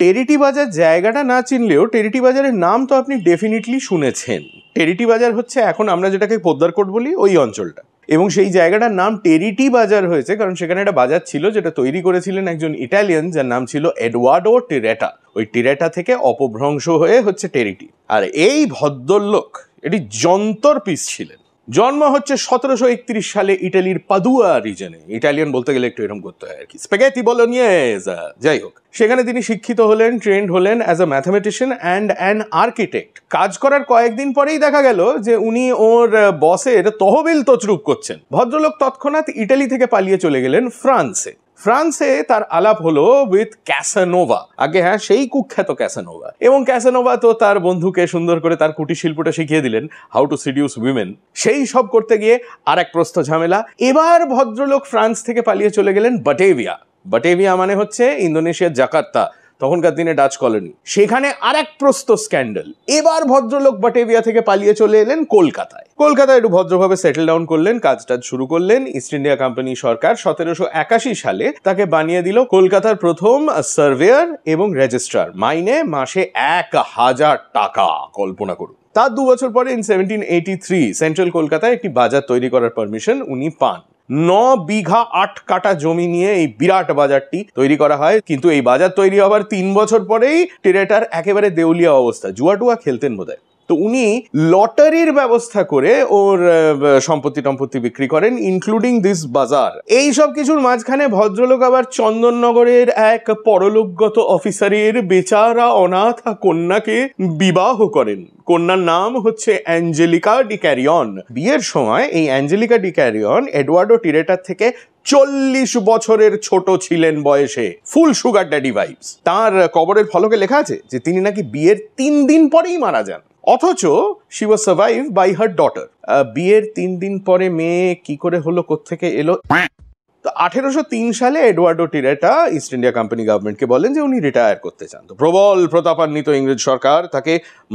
Treaty বাজার জায়গাটা না চিনলেও টেরিটি বাজারের নাম তো আপনি ডেফিনেটলি শুনেছেন। টেরিটি বাজার হচ্ছে এখন আমরা যেটাকে পোদ্দারকোট বলি ওই অঞ্চলটা, এবং সেই জায়গাটার নাম টেরিটি বাজার হয়েছে কারণ সেখানে একটা বাজার ছিল যেটা তৈরি করেছিলেন একজন ইটালিয়ান যার নাম ছিল এডওয়ার্ডো টিরেটা। ওই টিরেটা থেকে অপভ্রংশ হয়ে হচ্ছে টেরিটি। আর এই ভদ্রলোক এটি যন্তর পিস ছিলেন। জন্ম হচ্ছে 1731 সালে ইটালির পাদুয়া রিজনে। ইটালিয়ান বলতে গেলে একটু এরকম করতে হয় আর কি, স্প্যাগেটি বলোনিয়েজা। যাই হোক, সেখানে তিনি শিক্ষিত হলেন, ট্রেন্ড হলেন as a mathematician and an architect. কাজ করার কয়েকদিন পরেই দেখা গেল যে উনি ওর বসের তহবিল তছরূপ করছেন। ভদ্রলোক তৎক্ষণাৎ ইটালি থেকে পালিয়ে চলে গেলেন ফ্রান্সে। ফ্রান্সে তার আলাপ হলো উইথ ক্যাসানোভা, আগে হ্যাঁ সেই কুখ্যাত ক্যাসানোভা। এবং ক্যাসানোভা তো তার বন্ধুকে সুন্দর করে তার কুটির শিল্পটা শিখিয়ে দিলেন, হাউ টু সিডিউস উইমেন। সেই সব করতে গিয়ে আর এক প্রস্থ ঝামেলা। এবার ভদ্রলোক ফ্রান্স থেকে পালিয়ে চলে গেলেন বাটেভিয়া। বাটেভিয়া মানে হচ্ছে ইন্দোনেশিয়ার জাকার্তা, তখনকার দিনে ডাচ কলোনি। সেখানে আর এক প্রস্ত স্ক্যান্ডাল। এবার ভদ্রলোক বাটেভিয়া থেকে পালিয়ে চলে এলেন কলকাতায়। কলকাতায় একটু ভদ্রভাবে সেটেল ডাউন করলেন, কাজ টাজ শুরু করলেন। ইস্ট ইন্ডিয়া কোম্পানি সরকার 1781 সালে তাকে বানিয়ে দিল কলকাতার প্রথম সার্ভেয়ার এবং রেজিস্ট্রার, মাইনে মাসে 1000 টাকা। কল্পনা করুন। তার 2 বছর পরে ইন 1783 সেন্ট্রাল কলকাতায় একটি বাজার তৈরি করার পারমিশন উনি পান। 9 বিঘা 8 কাটা জমি নিয়ে এই বিরাট বাজারটি তৈরি করা হয়। কিন্তু এই বাজার তৈরি হওয়ার 3 বছর পরেই টিরেটার একেবারে দেউলিয়া অবস্থা, জুয়া খেলতেন বোধহয়। তো উনি লটারির ব্যবস্থা করে ওর সম্পত্তি বিক্রি করেন, ইনক্লুডিং দিস বাজার। এই সব কিছুর মাঝখানে ভদ্রলোক আবার চন্দননগরের এক পরলোকগত অফিসারের বেচারা অনাথ কন্যাকে বিবাহ করেন। কন্যার নাম হচ্ছে অ্যাঞ্জেলিকা ডি ক্যারিয়ন। বিয়ের সময় এই অ্যাঞ্জেলিকা ডি ক্যারিয়ন এডওয়ার্ডো টিরেটার থেকে 40 বছরের ছোট ছিলেন বয়সে। ফুল সুগার ড্যাডি ভাইবস। তার কবরের ফলকে লেখা আছে যে তিনি নাকি বিয়ের 3 দিন পরেই মারা যান, অথচ she was survived by her daughter. বিয়ের 3 দিন পরে মেয়ে কি করে হলো, কোত্থেকে এলো? তো 1803 সালে এডওয়ার্ডো টিরেটা ইস্ট ইন্ডিয়া কোম্পানি গভর্নমেন্টকে বলেন যে উনি রিটায়ার করতে চান। তো প্রবল প্রতাপান্বিত ইংরেজ সরকার তাকে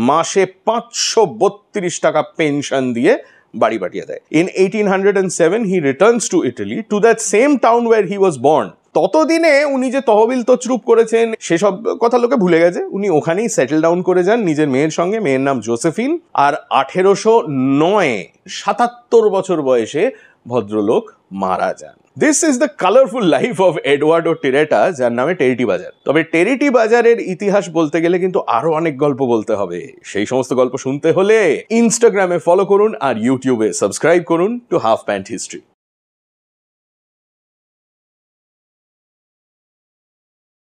মাসে 532 টাকা পেনশন দিয়ে বাড়ি পাঠিয়ে দেয়। In 1807 he returns to Italy, to that same town where he was born. ততদিনে উনি যে তহবিল তছরূপ করেছেন সেসব কথা লোকে ভুলে গেছে। উনি ওখানেই সেটেল ডাউন করে যান নিজের মেয়ের সঙ্গে। মেয়ের নাম জোসেফিন। আর 1809 77 বছর বয়সে ভদ্রলোক মারা যান। This is the colourful life of Eduardo Tiretta, যার নামে টেরিটি বাজার। তবে টেরিটি বাজারের ইতিহাস বলতে গেলে কিন্তু আরো অনেক গল্প বলতে হবে। সেই সমস্ত গল্প শুনতে হলে ইনস্টাগ্রামে ফলো করুন আর ইউটিউবে সাবস্ক্রাইব করুন টু হাফ প্যান্ট হিস্ট্রি।